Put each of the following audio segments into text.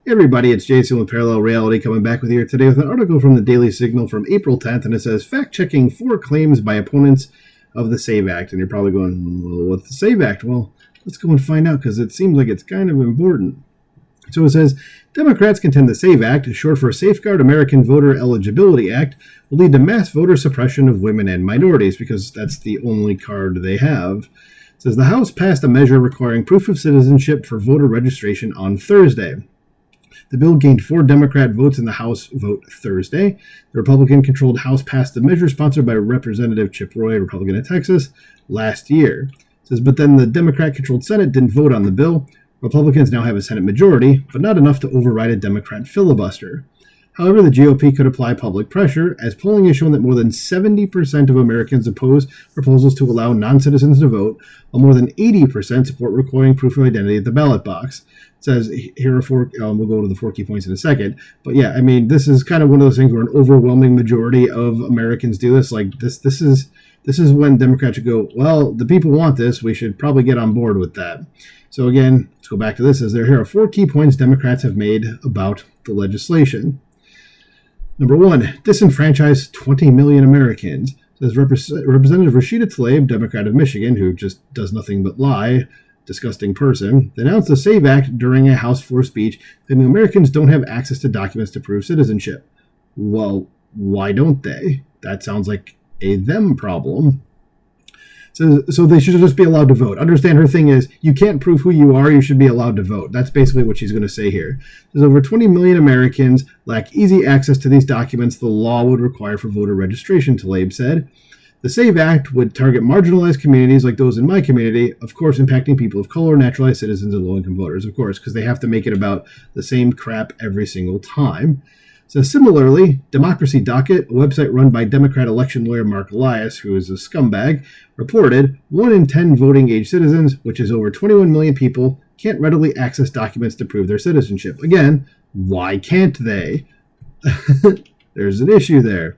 Hey everybody, it's Jason with Parallel Reality coming back with you today with an article from the Daily Signal from April 10th, and it says, fact-checking 4 claims by opponents of the SAVE Act. And you're probably going, well, what's the SAVE Act? Well, let's go and find out, because it seems like it's kind of important. So it says, Democrats contend the SAVE Act, short for Safeguard American Voter Eligibility Act, will lead to mass voter suppression of women and minorities, because that's the only card they have. It says, the House passed a measure requiring proof of citizenship for voter registration on Thursday. The bill gained 4 Democrat votes in the House vote Thursday. The Republican-controlled House passed the measure sponsored by Representative Chip Roy, Republican of Texas, last year. It says, but then the Democrat-controlled Senate didn't vote on the bill. Republicans now have a Senate majority, but not enough to override a Democrat filibuster. However, the GOP could apply public pressure, as polling has shown that more than 70% of Americans oppose proposals to allow non-citizens to vote, while more than 80% support requiring proof of identity at the ballot box. It says, here are 4, we'll go to the 4 key points in a second, but yeah, I mean, this is kind of one of those things where an overwhelming majority of Americans do this. Like, this is when Democrats should go, well, the people want this, we should probably get on board with that. So again, let's go back to this, as here are 4 key points Democrats have made about the legislation. Number 1, disenfranchise 20 million Americans. Says Representative Rashida Tlaib, Democrat of Michigan, who just does nothing but lie, disgusting person, denounced the SAVE Act during a House floor speech, claiming Americans don't have access to documents to prove citizenship. Well, why don't they? That sounds like a them problem. So they should just be allowed to vote. Understand, her thing is, you can't prove who you are, you should be allowed to vote. That's basically what she's going to say here. There's over 20 million Americans lack easy access to these documents the law would require for voter registration, Tlaib said. The SAVE Act would target marginalized communities like those in my community, of course impacting people of color, naturalized citizens, and low-income voters, of course, because they have to make it about the same crap every single time. So similarly, Democracy Docket, a website run by Democrat election lawyer Mark Elias, who is a scumbag, reported 1 in 10 voting-age citizens, which is over 21 million people, can't readily access documents to prove their citizenship. Again, why can't they? There's an issue there.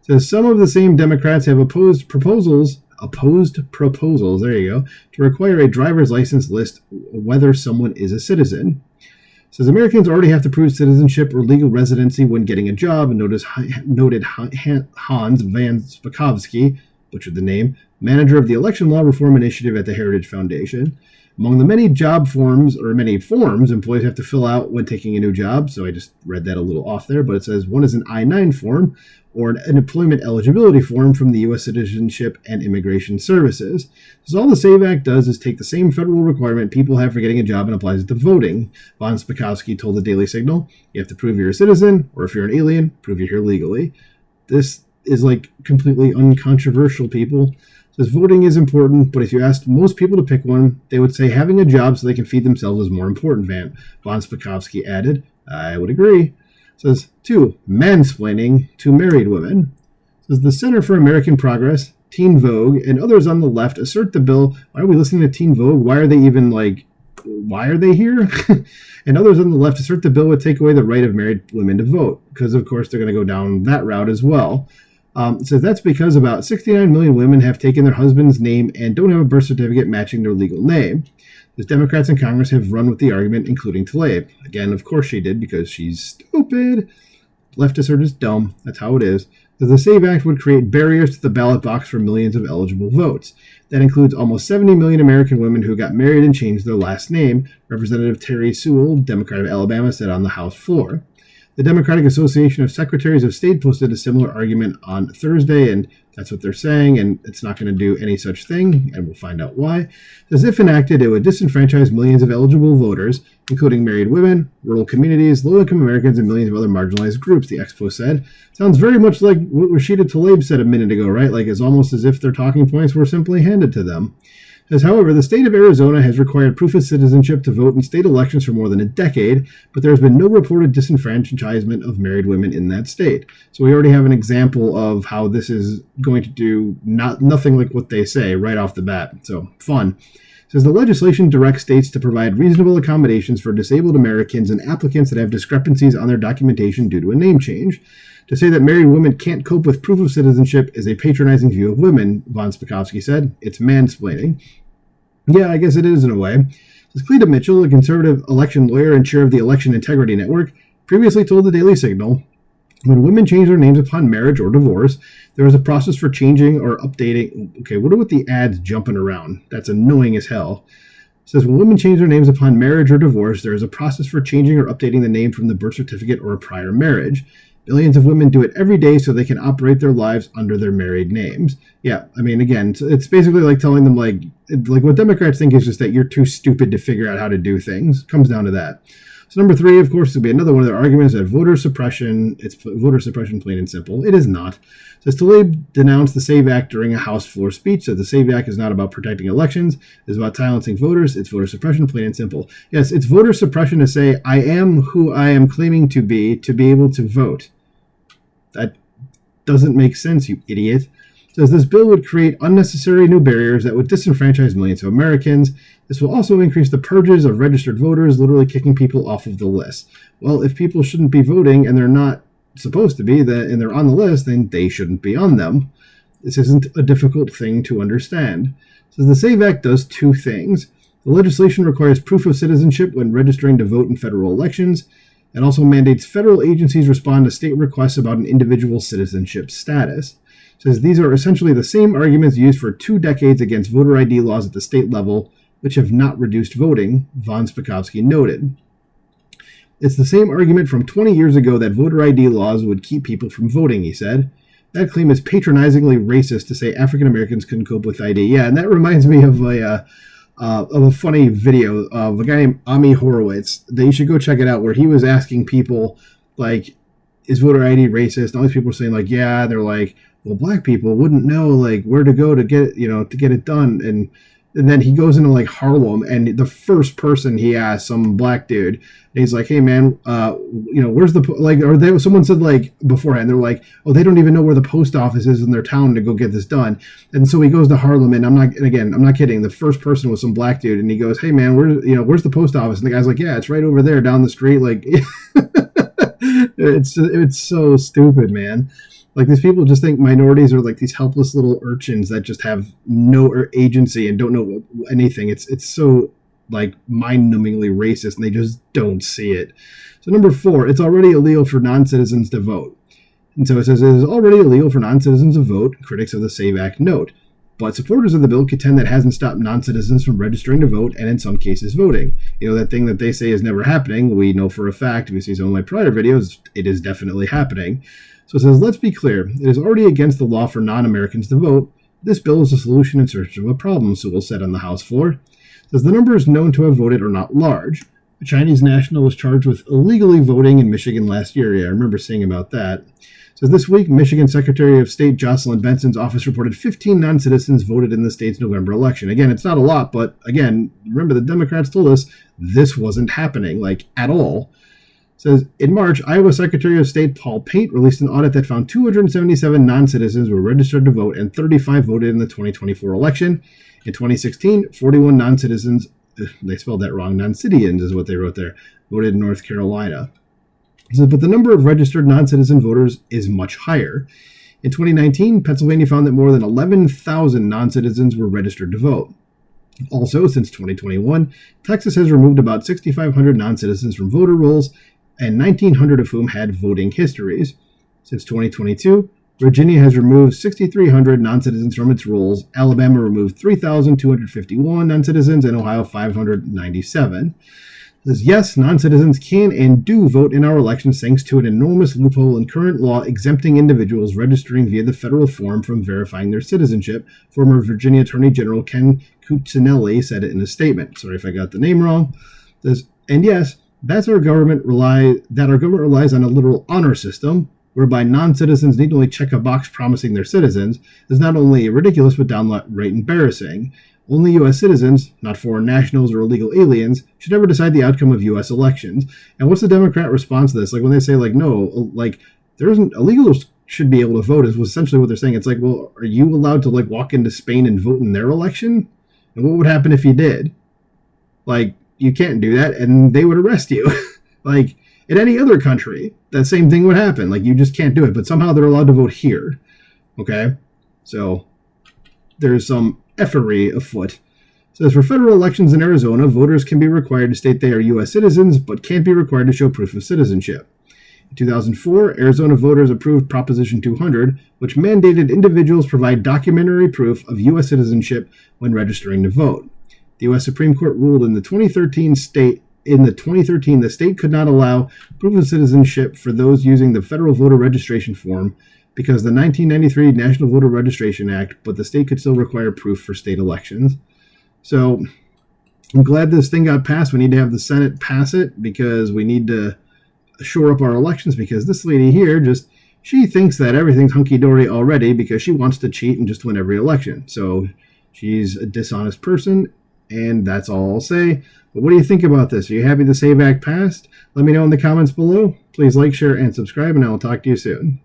So some of the same Democrats have opposed proposals, there you go, to require a driver's license list whether someone is a citizen. Says Americans already have to prove citizenship or legal residency when getting a job, noted Hans Van Spakovsky, butchered the name, manager of the Election Law Reform Initiative at the Heritage Foundation. Among the many forms employees have to fill out when taking a new job, so I just read that a little off there, but it says one is an I-9 form or an employment eligibility form from the U.S. Citizenship and Immigration Services. So all the SAVE Act does is take the same federal requirement people have for getting a job and applies it to voting. Von Spakovsky told the Daily Signal, you have to prove you're a citizen, or if you're an alien, prove you're here legally. This is like completely uncontroversial, people. Says voting is important, but if you asked most people to pick one, they would say having a job so they can feed themselves is more important, Von Spakovsky added. I would agree. Says 2, mansplaining to married women. Says the Center for American Progress, Teen Vogue, and others on the left assert the bill. Why are we listening to Teen Vogue? Why are they even why are they here? And others on the left assert the bill would take away the right of married women to vote, because of course they're going to go down that route as well. So that's because about 69 million women have taken their husband's name and don't have a birth certificate matching their legal name. The Democrats in Congress have run with the argument, including Tlaib. Again, of course she did, because she's stupid. Leftists are just dumb. That's how it is. The SAVE Act would create barriers to the ballot box for millions of eligible votes. That includes almost 70 million American women who got married and changed their last name, Representative Terry Sewell, Democrat of Alabama, said on the House floor. The Democratic Association of Secretaries of State posted a similar argument on Thursday, and that's what they're saying, and it's not going to do any such thing, and we'll find out why. As if enacted, it would disenfranchise millions of eligible voters, including married women, rural communities, low-income Americans, and millions of other marginalized groups, the expo said. Sounds very much like what Rashida Tlaib said a minute ago, right? Like it's almost as if their talking points were simply handed to them. As, however, the state of Arizona has required proof of citizenship to vote in state elections for more than a decade, but there has been no reported disenfranchisement of married women in that state. So we already have an example of how this is going to do nothing like what they say right off the bat. So, fun. It says the legislation directs states to provide reasonable accommodations for disabled Americans and applicants that have discrepancies on their documentation due to a name change. To say that married women can't cope with proof of citizenship is a patronizing view of women, Von Spakovsky said. It's mansplaining. Yeah, I guess it is in a way. Says Cleta Mitchell, a conservative election lawyer and chair of the Election Integrity Network, previously told the Daily Signal, when women change their names upon marriage or divorce, there is a process for changing or updating. Okay, what are with the ads jumping around? That's annoying as hell. It says when women change their names upon marriage or divorce, there is a process for changing or updating the name from the birth certificate or a prior marriage. Billions of women do it every day so they can operate their lives under their married names. Yeah, I mean, again, it's basically like telling them, like what Democrats think is just that you're too stupid to figure out how to do things. It comes down to that. So number 3, of course, will be another one of their arguments that voter suppression, it's voter suppression plain and simple. It is not. It says Tlaib denounced the SAVE Act during a House floor speech, said the SAVE Act is not about protecting elections, it's about silencing voters, it's voter suppression plain and simple. Yes, it's voter suppression to say, I am who I am claiming to be able to vote. That doesn't make sense, you idiot. It says this bill would create unnecessary new barriers that would disenfranchise millions of Americans. This will also increase the purges of registered voters, literally kicking people off of the list. Well, if people shouldn't be voting and they're not supposed to be, and they're on the list, then they shouldn't be on them. This isn't a difficult thing to understand. It says the SAVE Act does 2 things. The legislation requires proof of citizenship when registering to vote in federal elections. It also mandates federal agencies respond to state requests about an individual's citizenship status. It says these are essentially the same arguments used for 2 decades against voter ID laws at the state level, which have not reduced voting, Von Spakovsky noted. It's the same argument from 20 years ago that voter ID laws would keep people from voting, he said. That claim is patronizingly racist to say African Americans couldn't cope with ID. Yeah, and that reminds me of a funny video of a guy named Ami Horowitz that you should go check it out, where he was asking people, like, is voter ID racist? And all these people were saying, like, yeah. They're like, well, black people wouldn't know, like, where to go to get it done. And then he goes into, like, Harlem, and the first person he asked, some black dude, and he's like, hey, man, where's the, like, or someone said, like, beforehand, they're like, oh, they don't even know where the post office is in their town to go get this done. And so he goes to Harlem, and I'm not kidding, the first person was some black dude, and he goes, hey, man, where's the post office? And the guy's like, yeah, it's right over there down the street. Like, it's so stupid, man. Like, these people just think minorities are like these helpless little urchins that just have no agency and don't know anything. It's so, like, mind-numbingly racist, and they just don't see it. So number 4, it's already illegal for non-citizens to vote. And so it says it is already illegal for non-citizens to vote, critics of the SAVE Act note. But supporters of the bill contend that it hasn't stopped non-citizens from registering to vote and in some cases voting. That thing that they say is never happening, we know for a fact, if you see some of my prior videos, it is definitely happening. So it says, let's be clear, it is already against the law for non-Americans to vote. This bill is a solution in search of a problem, Sewell said on the House floor. It says the numbers known to have voted are not large. A Chinese national was charged with illegally voting in Michigan last year. Yeah, I remember seeing about that. It says this week, Michigan Secretary of State Jocelyn Benson's office reported 15 non-citizens voted in the state's November election. Again, it's not a lot, but again, remember the Democrats told us this wasn't happening, like, at all. It says, in March, Iowa Secretary of State Paul Paint released an audit that found 277 non-citizens were registered to vote and 35 voted in the 2024 election. In 2016, 41 non-citizens, they spelled that wrong, non-citians is what they wrote there, voted in North Carolina. It says, but the number of registered non-citizen voters is much higher. In 2019, Pennsylvania found that more than 11,000 non-citizens were registered to vote. Also, since 2021, Texas has removed about 6,500 non-citizens from voter rolls, and 1,900 of whom had voting histories. Since 2022, Virginia has removed 6,300 non-citizens from its rolls, Alabama removed 3,251 non-citizens, and Ohio 597. It says, yes, non-citizens can and do vote in our elections thanks to an enormous loophole in current law exempting individuals registering via the federal form from verifying their citizenship, former Virginia Attorney General Ken Cuccinelli said it in a statement. Sorry if I got the name wrong. It says, and yes, our government relies on a literal honor system, whereby non-citizens need to only check a box promising their citizens, is not only ridiculous but downright embarrassing. Only U.S. citizens, not foreign nationals or illegal aliens, should ever decide the outcome of U.S. elections. And what's the Democrat response to this? Like, when they say, like, no, like, there isn't, illegals should be able to vote, is essentially what they're saying. It's like, well, are you allowed to, like, walk into Spain and vote in their election? And what would happen if you did? Like, you can't do that, and they would arrest you. Like, in any other country, that same thing would happen. Like, you just can't do it, but somehow they're allowed to vote here. Okay? So, there's some effery afoot. It says for federal elections in Arizona, voters can be required to state they are U.S. citizens, but can't be required to show proof of citizenship. In 2004, Arizona voters approved Proposition 200, which mandated individuals provide documentary proof of U.S. citizenship when registering to vote. The U.S. Supreme Court ruled in the 2013 the state could not allow proof of citizenship for those using the federal voter registration form because of the 1993 National Voter Registration Act, but the state could still require proof for state elections. So I'm glad this thing got passed. We need to have the Senate pass it because we need to shore up our elections, because this lady here she thinks that everything's hunky-dory already because she wants to cheat and just win every election. So she's a dishonest person, and that's all I'll say. But what do you think about this? Are you happy the SAVE Act passed? Let me know in the comments below. Please like, share, and subscribe, and I will talk to you soon.